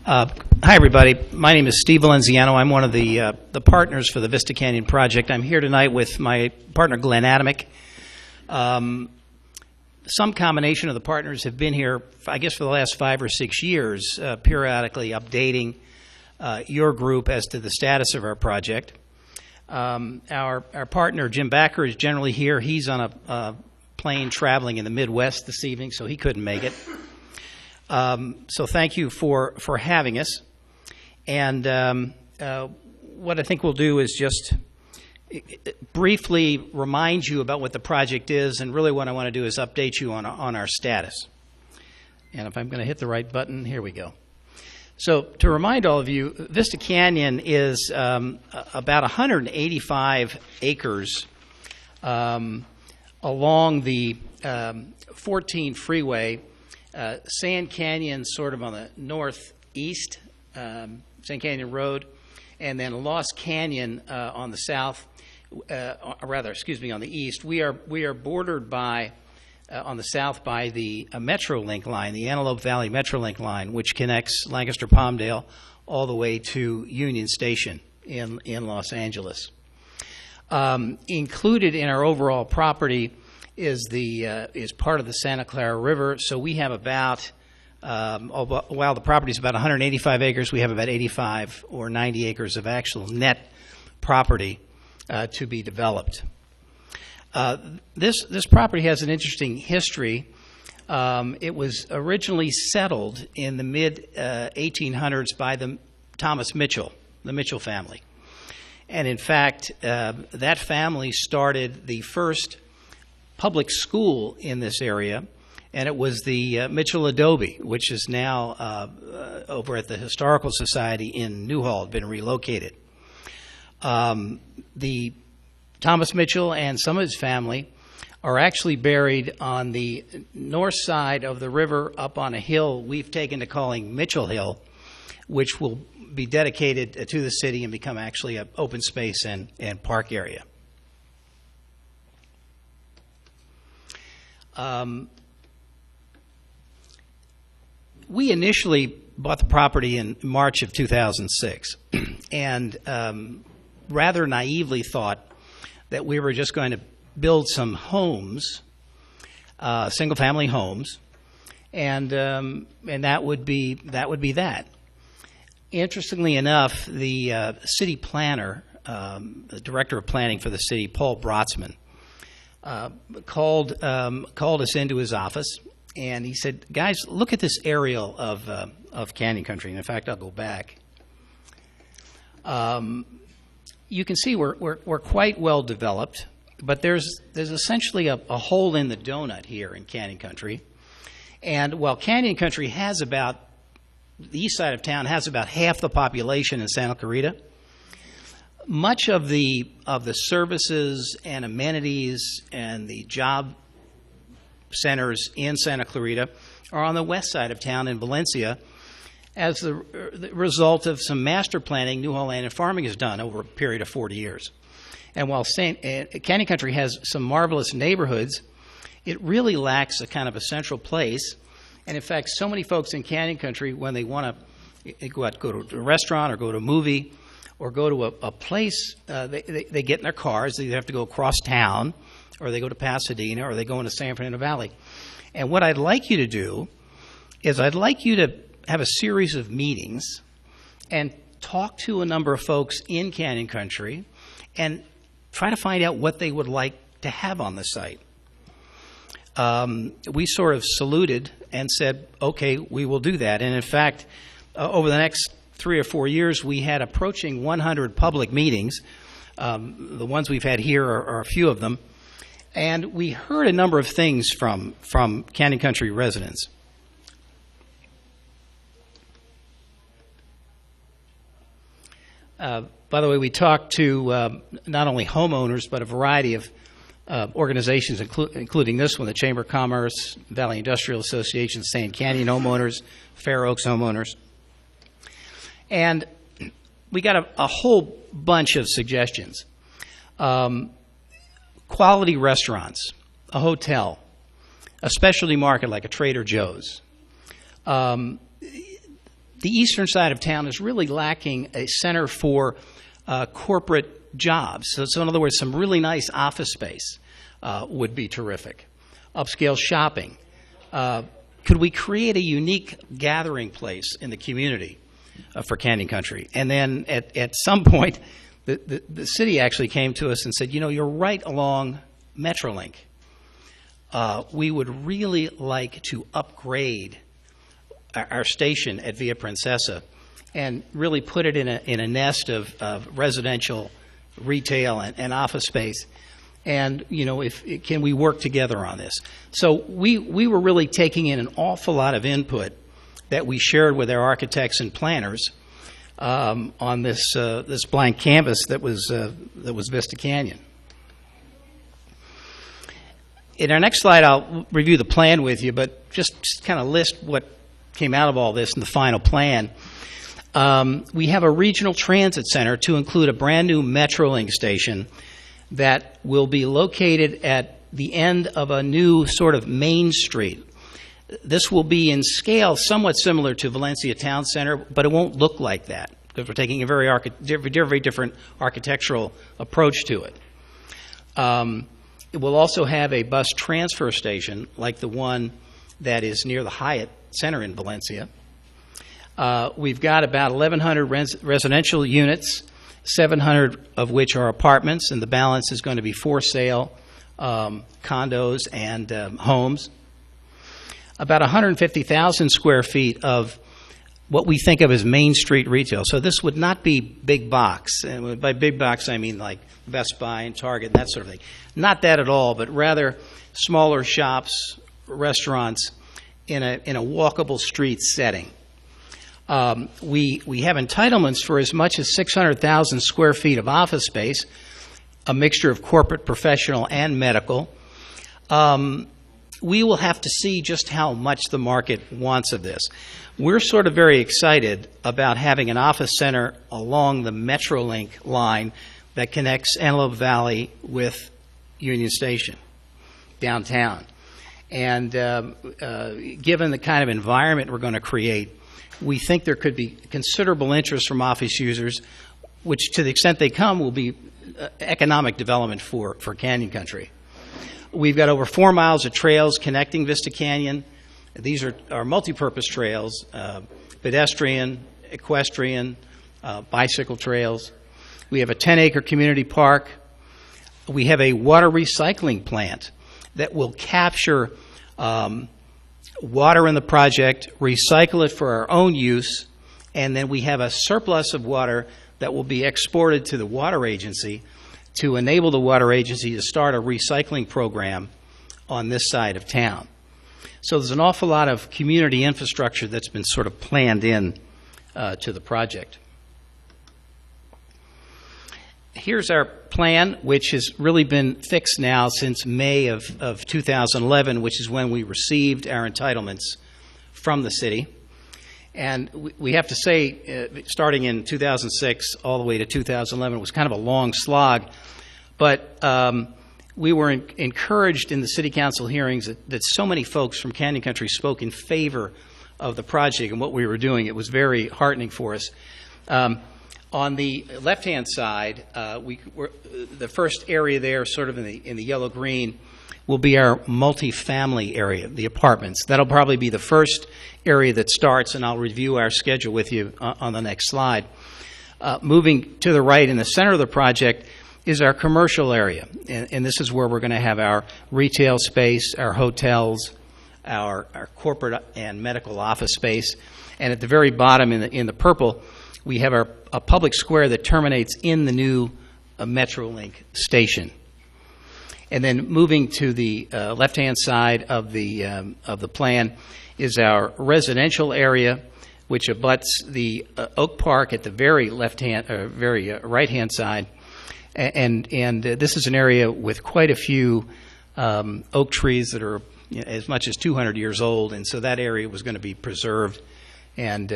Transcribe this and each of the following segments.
Hi, everybody. My name is Steve Valenziano. I'm one of the partners for the Vista Canyon project. I'm here tonight with my partner, Glenn Adamick. Some combination of the partners have been here, I guess, for the last 5 or 6 years, periodically updating your group as to the status of our project. Our partner, Jim Backer, is generally here. He's on a plane traveling in the Midwest this evening, so he couldn't make it. So thank you for having us. And what I think we'll do is just briefly remind you about what the project is, and really what I want to do is update you on our status. And if I'm going to hit the right button, here we go. So to remind all of you, Vista Canyon is about 185 acres along the 14 freeway. Sand Canyon sort of on the northeast, Sand Canyon Road, and then Lost Canyon on the south, on the east. We are bordered by, on the south, by the Metrolink line, the Antelope Valley Metrolink line, which connects Lancaster-Palmdale all the way to Union Station in Los Angeles. Included in our overall property is part of the Santa Clara River. So we have about, while the property is about 185 acres, we have about 85 or 90 acres of actual net property to be developed. This property has an interesting history. It was originally settled in the mid-1800s by the Thomas Mitchell, the Mitchell family. And in fact, that family started the first public school in this area, and it was the Mitchell Adobe, which is now over at the Historical Society in Newhall, been relocated. The Thomas Mitchell and some of his family are actually buried on the north side of the river up on a hill we've taken to calling Mitchell Hill, which will be dedicated to the city and become actually an open space and park area. We initially bought the property in March of 2006 and rather naively thought that we were just going to build some homes, single-family homes, and that would be that. Interestingly enough, the city planner, the director of planning for the city, Paul Brotzman, called us into his office, and he said, "Guys, look at this aerial of Canyon Country." And in fact, I'll go back. You can see we're quite well developed, but there's essentially a hole in the donut here in Canyon Country. And while Canyon Country has about, the east side of town has about half the population in Santa Clarita, much of the services and amenities and the job centers in Santa Clarita are on the west side of town in Valencia, as the result of some master planning Newhall Land and Farming has done over a period of 40 years. And while Canyon Country has some marvelous neighborhoods, it really lacks a kind of a central place. And in fact, so many folks in Canyon Country, when they want to go to a restaurant or go to a movie or go to a place, they get in their cars. They either have to go across town, or they go to Pasadena, or they go into San Fernando Valley. And what I'd like you to do is I'd like you to have a series of meetings and talk to a number of folks in Canyon Country and try to find out what they would like to have on the site. We sort of saluted and said, okay, we will do that. And in fact, over the next 3 or 4 years, we had approaching 100 public meetings. The ones we've had here are a few of them. And we heard a number of things from Canyon Country residents. By the way, we talked to not only homeowners, but a variety of organizations, including this one, the Chamber of Commerce, Valley Industrial Association, Sand Canyon homeowners, Fair Oaks homeowners. And we got a whole bunch of suggestions. Quality restaurants, a hotel, a specialty market like a Trader Joe's, the eastern side of town is really lacking a center for corporate jobs. So in other words, some really nice office space would be terrific. Upscale shopping. Could we create a unique gathering place in the community for Canyon Country? And then at some point, the city actually came to us and said, you know, you're right along Metrolink. We would really like to upgrade our station at Via Princesa and really put it in a nest of residential, retail, and office space. And, you know, can we work together on this? So we were really taking in an awful lot of input that we shared with our architects and planners on this blank canvas that was Vista Canyon. In our next slide, I'll review the plan with you, but just kind of list what came out of all this in the final plan. We have a regional transit center to include a brand new Metrolink station that will be located at the end of a new sort of main street. This will be in scale somewhat similar to Valencia Town Center, but it won't look like that because we're taking a very different architectural approach to it. It will also have a bus transfer station like the one that is near the Hyatt Center in Valencia. We've got about 1,100 residential units, 700 of which are apartments, and the balance is going to be for sale condos and homes. About 150,000 square feet of what we think of as Main Street retail. So this would not be big box. And by big box, I mean like Best Buy and Target and that sort of thing. Not that at all, but rather smaller shops, restaurants in a walkable street setting. We have entitlements for as much as 600,000 square feet of office space, a mixture of corporate, professional, and medical. We will have to see just how much the market wants of this. We're sort of very excited about having an office center along the Metrolink line that connects Antelope Valley with Union Station downtown. And given the kind of environment we're going to create, we think there could be considerable interest from office users, which to the extent they come will be economic development for Canyon Country. We've got over 4 miles of trails connecting Vista Canyon. These are multi-purpose trails, pedestrian, equestrian, bicycle trails. We have a 10-acre community park. We have a water recycling plant that will capture water in the project, recycle it for our own use, and then we have a surplus of water that will be exported to the water agency to enable the water agency to start a recycling program on this side of town. So there's an awful lot of community infrastructure that's been sort of planned in to the project. Here's our plan, which has really been fixed now since May of 2011, which is when we received our entitlements from the city. And we have to say, starting in 2006 all the way to 2011, it was kind of a long slog. But we were encouraged in the city council hearings that so many folks from Canyon Country spoke in favor of the project and what we were doing. It was very heartening for us. On the left-hand side, the first area there, sort of in the yellow-green, will be our multifamily area, the apartments. That'll probably be the first area that starts, and I'll review our schedule with you on the next slide. Moving to the right in the center of the project is our commercial area, and this is where we're going to have our retail space, our hotels, our corporate and medical office space, and at the very bottom in the purple, we have a public square that terminates in the new Metrolink station. And then moving to the left-hand side of the plan is our residential area, which abuts the Oak Park at the very right-hand side. And this is an area with quite a few oak trees that are as much as 200 years old, and so that area was going to be preserved. And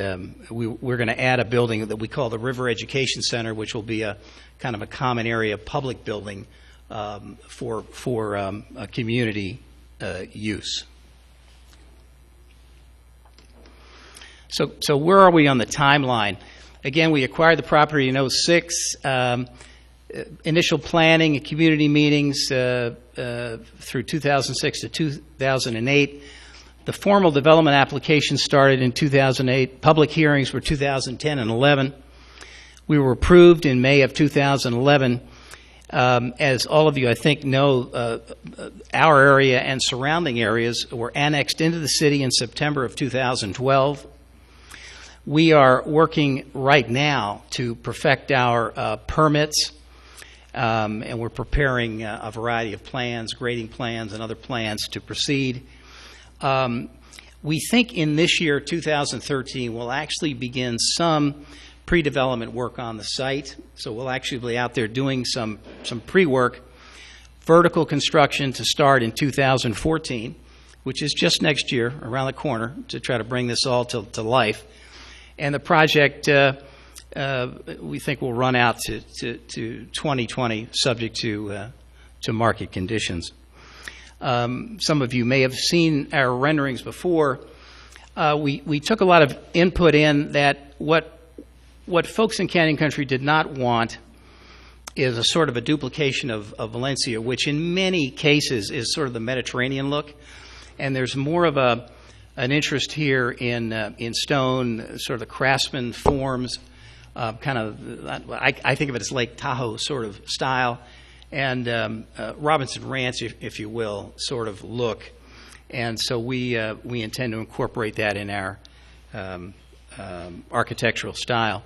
we're going to add a building that we call the River Education Center, which will be a kind of a common area public building for community use. So where are we on the timeline? Again, we acquired the property in '06. Initial planning and community meetings through 2006 to 2008. The formal development application started in 2008. Public hearings were 2010 and 11. We were approved in May of 2011. As all of you, I think, know, our area and surrounding areas were annexed into the city in September of 2012. We are working right now to perfect our permits, and we're preparing a variety of plans, grading plans and other plans to proceed. We think in this year, 2013, we'll actually begin some pre-development work on the site. So we'll actually be out there doing some pre-work, vertical construction to start in 2014, which is just next year, around the corner, to try to bring this all to life. And the project, we think, will run out to 2020, subject to market conditions. Some of you may have seen our renderings before. We took a lot of input in that what folks in Canyon Country did not want is a sort of a duplication of Valencia, which in many cases is sort of the Mediterranean look. And there's more of an interest here in stone, sort of the craftsman forms, kind of, I think of it as Lake Tahoe sort of style, and Robinson Ranch, if you will, sort of look. And so we intend to incorporate that in our architectural style.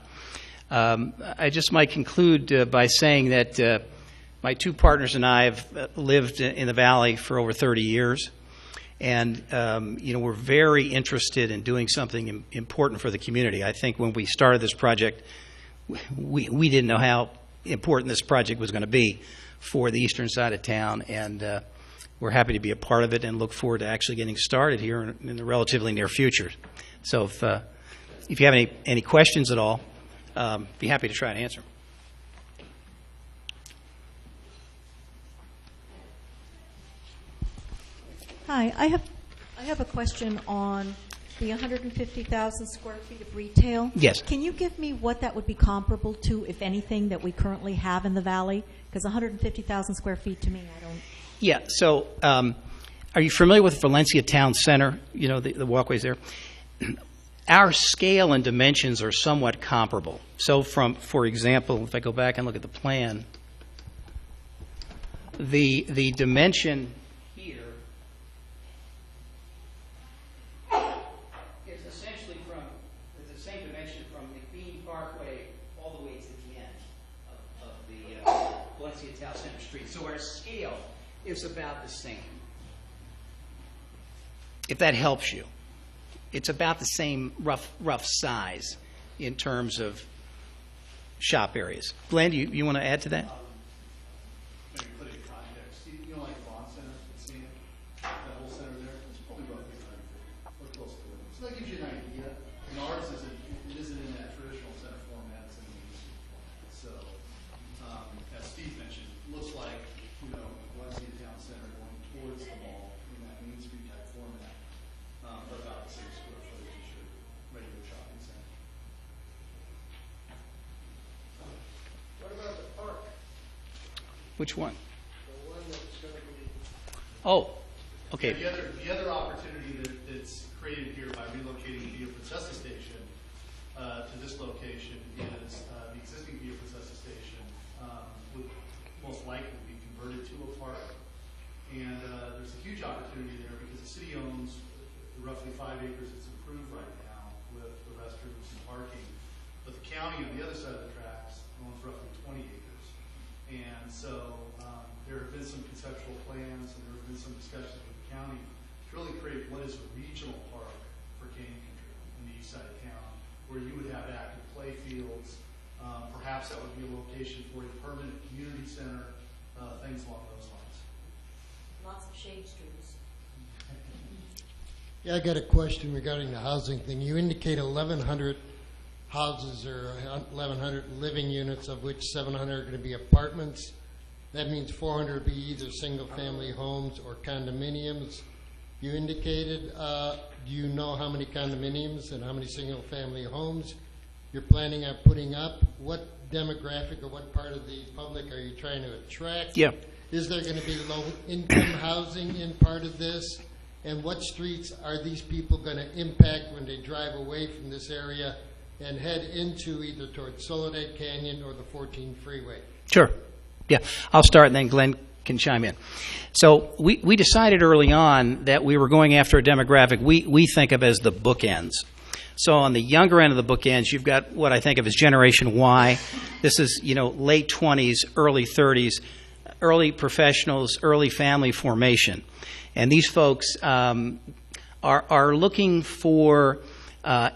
I just might conclude by saying that my two partners and I have lived in the valley for over 30 years. And, we're very interested in doing something important for the community. I think when we started this project, we didn't know how important this project was going to be for the eastern side of town. And we're happy to be a part of it and look forward to actually getting started here in the relatively near future. So if you have any questions at all, be happy to try and answer. Hi, I have a question on the 150,000 square feet of retail. Yes. Can you give me what that would be comparable to, if anything, that we currently have in the valley? Because 150,000 square feet to me, I don't. Yeah. So, are you familiar with Valencia Town Center? You know, the walkways there. Our scale and dimensions are somewhat comparable. So, for example, if I go back and look at the plan, the dimension here is essentially the same dimension from McBean Parkway all the way to the end of the Valencia Town Center Street. So our scale is about the same. If that helps you. It's about the same rough size in terms of shop areas. Glenn, you want to add to that? Maybe put it in context. You know, like the Bond Center, that whole center there, it's probably roughly 150 or close to it. So that gives you an idea. And ours isn't in that traditional center format, it's in the municipal format. So, as Steve mentioned, it looks like, Valencia Town Center going towards the mall in that Main Street type format, but about the same square footage as your regular shopping center. What about the park? Which one? The one that's going to be... Oh, okay. Yeah, the other opportunity that's created here by relocating the Via Princesa station to this location is the existing Via Princesa station would most likely be converted to a park. And there's a huge opportunity there because the city owns roughly 5 acres that's approved right now with the restrooms and parking. But the county on the other side of the tracks owns roughly 20 acres. And so there have been some conceptual plans and there have been some discussions with the county to really create what is a regional park for Canyon Country in the east side of town, where you would have active play fields. Perhaps that would be a location for a permanent community center, things along those lines. Lots of shade trees. Yeah, I got a question regarding the housing thing. You indicate 1,100 houses or 1,100 living units, of which 700 are going to be apartments. That means 400 will be either single-family homes or condominiums. You indicated, do you know how many condominiums and how many single-family homes you're planning on putting up? What demographic or what part of the public are you trying to attract? Yeah. Is there going to be low-income housing in part of this? And what streets are these people going to impact when they drive away from this area and head into either towards Soledad Canyon or the 14 freeway? Sure. Yeah. I'll start and then Glenn can chime in. So we decided early on that we were going after a demographic we think of as the bookends. So on the younger end of the bookends, you've got what I think of as Generation Y. This is, late 20s, early 30s, early professionals, early family formation. And these folks are looking for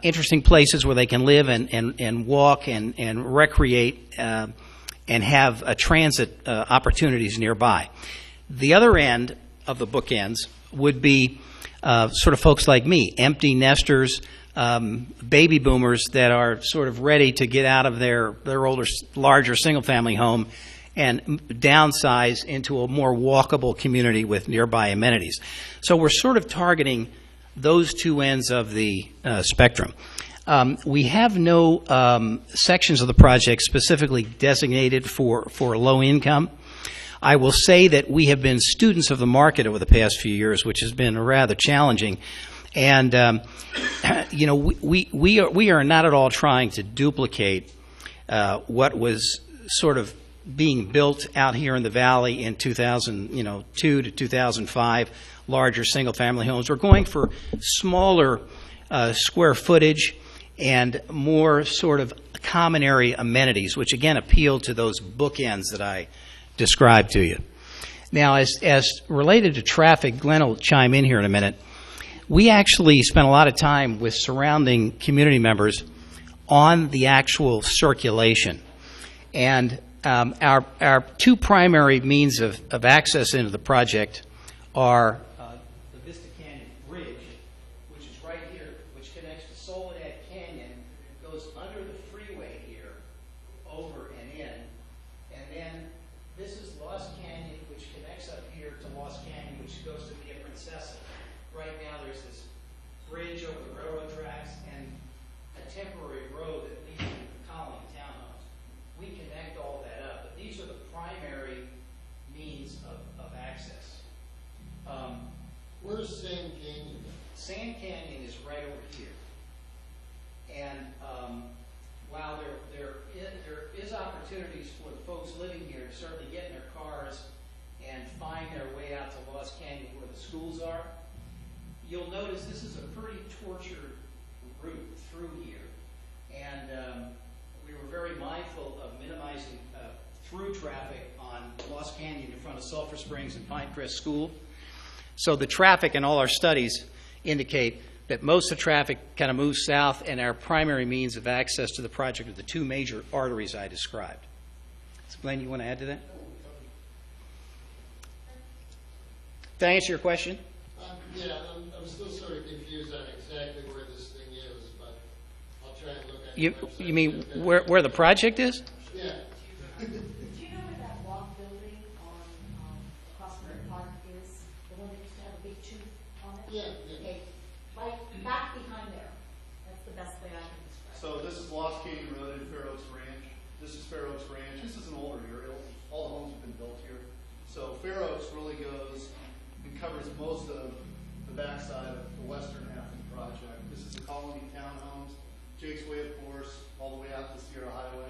interesting places where they can live and walk and recreate and have transit opportunities nearby. The other end of the bookends would be sort of folks like me, empty nesters, baby boomers that are sort of ready to get out of their older, larger single-family home and downsize into a more walkable community with nearby amenities. So we're sort of targeting those two ends of the spectrum. We have no sections of the project specifically designated for low income. I will say that we have been students of the market over the past few years, which has been rather challenging. And, we are not at all trying to duplicate what was sort of being built out here in the valley in 2002 to 2005, larger single-family homes. We're going for smaller square footage and more sort of common area amenities, which again appeal to those bookends that I described to you. Now, as related to traffic, Glenn will chime in here in a minute. We actually spent a lot of time with surrounding community members on the actual circulation. And our two primary means of access into the project are the Vista Canyon Bridge, which is right here, which connects to Soledad Canyon, goes under the freeway here, over and in. And then this is Lost Canyon, which connects up here to Lost Canyon, which goes to Via Princesa. Right now there's this bridge over the railroad tracks and a temporary road that leads to the colony townhomes. We connect all that up, but these are the primary means of access. Where's Sand Canyon? Sand Canyon is right over here. And while there is opportunities for the folks living here to certainly get in their cars and find their way out to Lost Canyon where the schools are, you'll notice this is a pretty tortured route through here. And we were very mindful of minimizing through traffic on Lost Canyon in front of Sulphur Springs and Pinecrest School. So the traffic in all our studies indicate that most of the traffic kind of moves south, and our primary means of access to the project are the two major arteries I described. So Glenn, you want to add to that? Did I answer your question? Yeah, I'm still sort of confused on exactly where this thing is, but I'll try and look at it. You mean where the project is? Yeah. Do you know where that long building on Prospect Park is? The one that used to have a big tooth on it? Yeah. Okay, like back behind there. That's the best way I can describe it. So this is Lost Canyon Road and Fair Oaks Ranch. This is Fair Oaks Ranch. This is an older area. All the homes have been built here. So Fair Oaks really goes and covers most of the backside of the western half of the project. This is the Colony Townhomes, Jake's Way, of course, all the way out to Sierra Highway.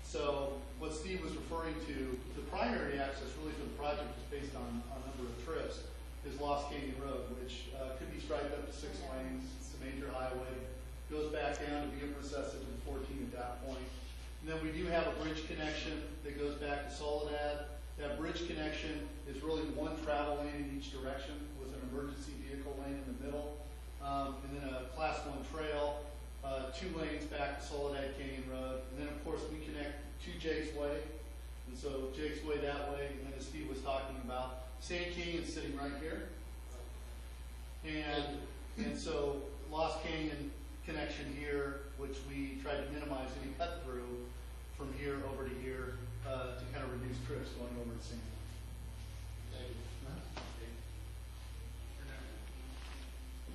So what Steve was referring to, the primary access really for the project is based on a number of trips, is Lost Canyon Road, which could be striped up to 6 lanes. It's a major highway. Goes back down to Via Princesa to the 14 at that point. And then we do have a bridge connection that goes back to Soledad. That bridge connection is really one travel lane in each direction with an emergency vehicle lane in the middle. And then a Class 1 trail, 2 lanes back to Soledad Canyon Road. And then, of course, we connect to Jake's Way. And so Jake's Way that way. And then as Steve was talking about, Sand Canyon is sitting right here. And so Lost Canyon connection here, which we tried to minimize any cut through from here over to here to kind of reduce trips going over to Sand.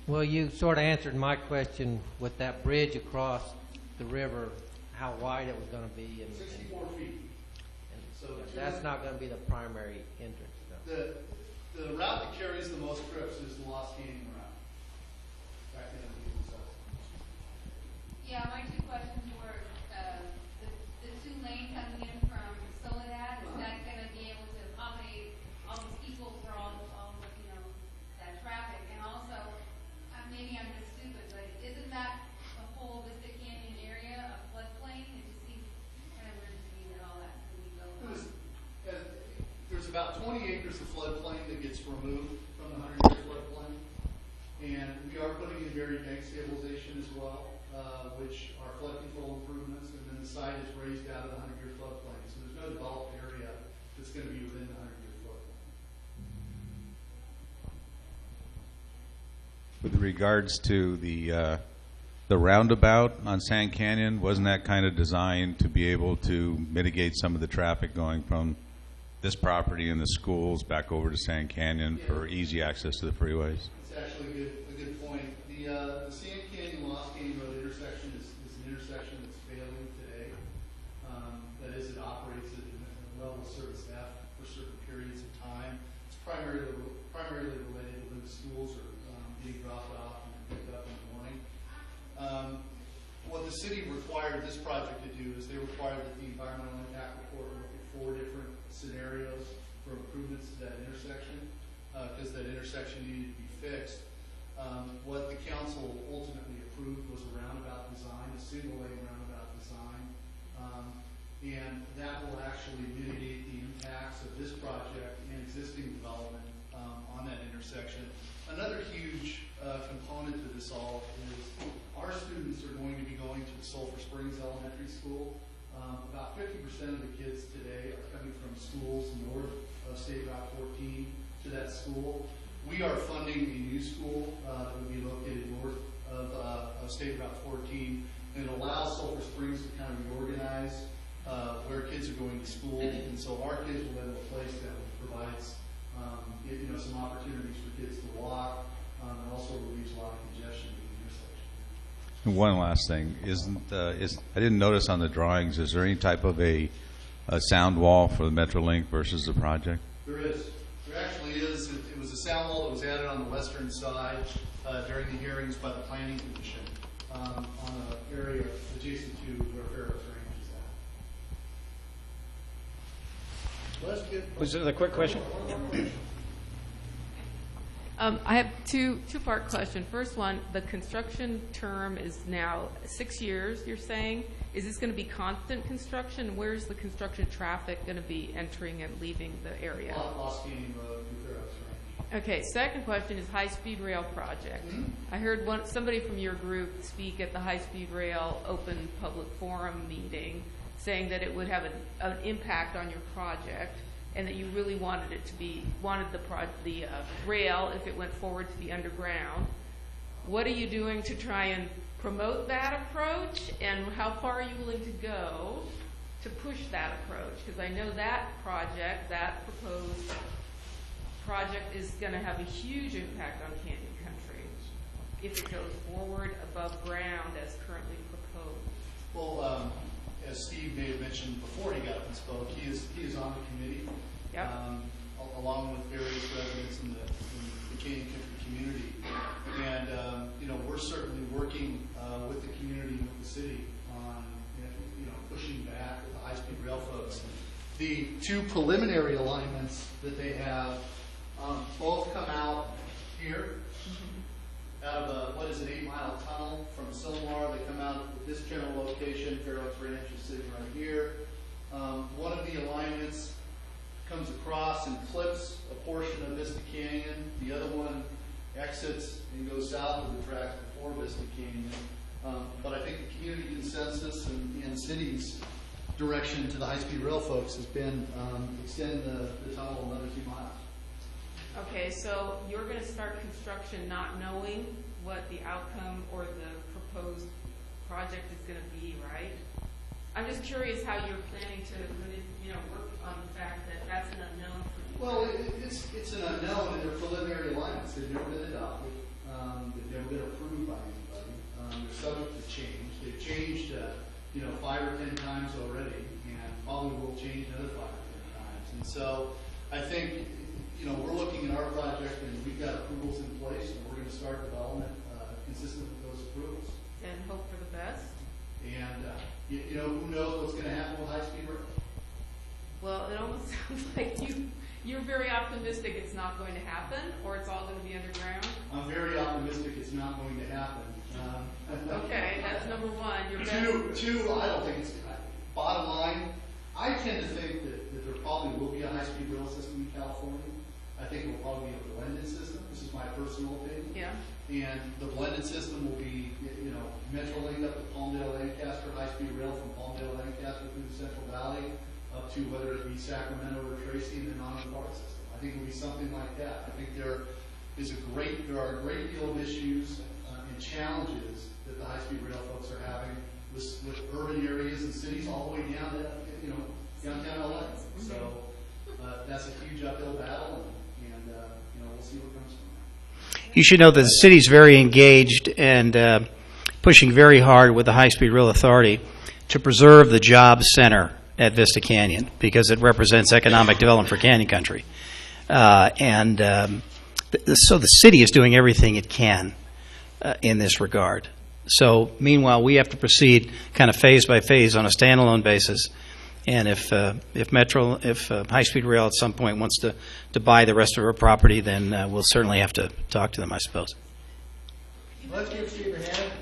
Well, you sort of answered my question with that bridge across the river, how wide it was going to be. 64 feet. So that's not going to be the primary entrance, though. The route that carries the most trips is the Lost Canyon route. Back in the south. Yeah, my two questions were, the 2 lanes coming in from Soledad, is that going to be able to accommodate all these people for all that traffic? And also, maybe I'm just stupid, but isn't that the whole Vista Canyon area a floodplain? It just seems kind of weird to me that all that's going to be built on. There's about 20 acres of floodplain that gets removed from the 100-year floodplain. And we are putting in buried bank stabilization as well, which are flood control improvements. And then the site is raised out of the 100-year floodplain. So there's no developed area that's going to be within the 100-year floodplain. With regards to the roundabout on Sand Canyon, wasn't that kind of designed to be able to mitigate some of the traffic going from this property and the schools back over to Sand Canyon for easy access to the freeways? It's actually a good point. The Sand Canyon Lost Canyon Road intersection is an intersection that's failing today. That is, it operates at a level of service F for certain periods of time. It's primarily related to when the schools are being dropped off and picked up in the morning. What the city required this project to do is they required that the environmental impact report look at 4 different scenarios for improvements to that intersection, because that intersection needed to be fixed. What the council ultimately approved was a roundabout design, a single-lane roundabout design, and that will actually mitigate the impacts of this project and existing development on that intersection. Another huge component to this all is our students are going to be going to Sulphur Springs Elementary School. About 50% of the kids today are coming from schools north of State Route 14 to that school. We are funding a new school that will be located north of State Route 14, and it allows Sulphur Springs to kind of reorganize where kids are going to school, and so our kids will then replace them, which provides some opportunities for kids to walk, and also relieves a lot of congestion in the intersection. And one last thing, I didn't notice on the drawings, is there any type of a sound wall for the Metrolink versus the project? There is. There actually is. It was a sound wall that was added on the western side during the hearings by the Planning Commission on an area adjacent to where Farrell's Ranch is at. Was it a quick question? I have two-part question. First one, the construction term is now 6 years, you're saying. Is this going to be constant construction? Where's the construction traffic going to be entering and leaving the area? Lost Canyon Road and Farrell's Ranch. Okay, second question is high-speed rail project. I heard somebody from your group speak at the high-speed rail open public forum meeting saying that it would have an impact on your project, and that you really wanted the rail, if it went forward, to be underground. What are you doing to try and promote that approach, and how far are you willing to go to push that approach? Because I know that proposed project is going to have a huge impact on Canyon Country if it goes forward above ground as currently proposed. Well, as Steve may have mentioned before he got up and spoke, he is on the committee, Yep. Along with various residents in the Canyon Country community. And, we're certainly working with the community and with the city on, pushing back with the high-speed rail folks. The 2 preliminary alignments that they have both come out here. Out of what is an 8-mile tunnel from Silmar. They come out with this general location. Farrell's Ranch is sitting right here. One of the alignments comes across and clips a portion of Vista Canyon. The other one exits and goes south of the tracks before Vista Canyon. But I think the community consensus and the city's direction to the high-speed rail folks has been extend the tunnel another 2 miles. Okay, so you're going to start construction not knowing what the outcome or the proposed project is going to be, right? I'm just curious how you're planning to work on the fact that that's an unknown for you. Well, it's an unknown, and they're preliminary alignments. They've never been adopted. They've never been approved by anybody. They're subject to change. They've changed, 5 or 10 times already, and probably will change another 5 or 10 times. And so I think, we're looking at our project, and we've got approvals in place, and we're going to start development consistent with those approvals. And hope for the best? And, who knows what's going to happen with high-speed rail? Well, it almost sounds like you're very optimistic it's not going to happen, or it's all going to be underground. I'm very optimistic it's not going to happen. Okay, that's number one. Your Two, I don't think it's, bottom line, I tend to think that there probably will be a high-speed rail system in California. I think it will probably be a blended system. This is my personal opinion. Yeah. And the blended system will be, Metrolink up to Palmdale, Lancaster, high-speed rail from Palmdale, Lancaster through the Central Valley, up to whether it be Sacramento or Tracy, and then on the BART system. I think it will be something like that. I think there are a great deal of issues and challenges that the high-speed rail folks are having with urban areas and cities all the way down to, downtown LA. So that's a huge uphill battle, and we'll see what comes from that. You should know that the city's very engaged and pushing very hard with the High-Speed Rail Authority to preserve the job center at Vista Canyon because it represents economic development for Canyon Country. So the city is doing everything it can in this regard. So meanwhile, we have to proceed kind of phase by phase on a standalone basis. And if High-Speed Rail at some point wants to buy the rest of our property, then we'll certainly have to talk to them, I suppose. Let's give Steve a hand.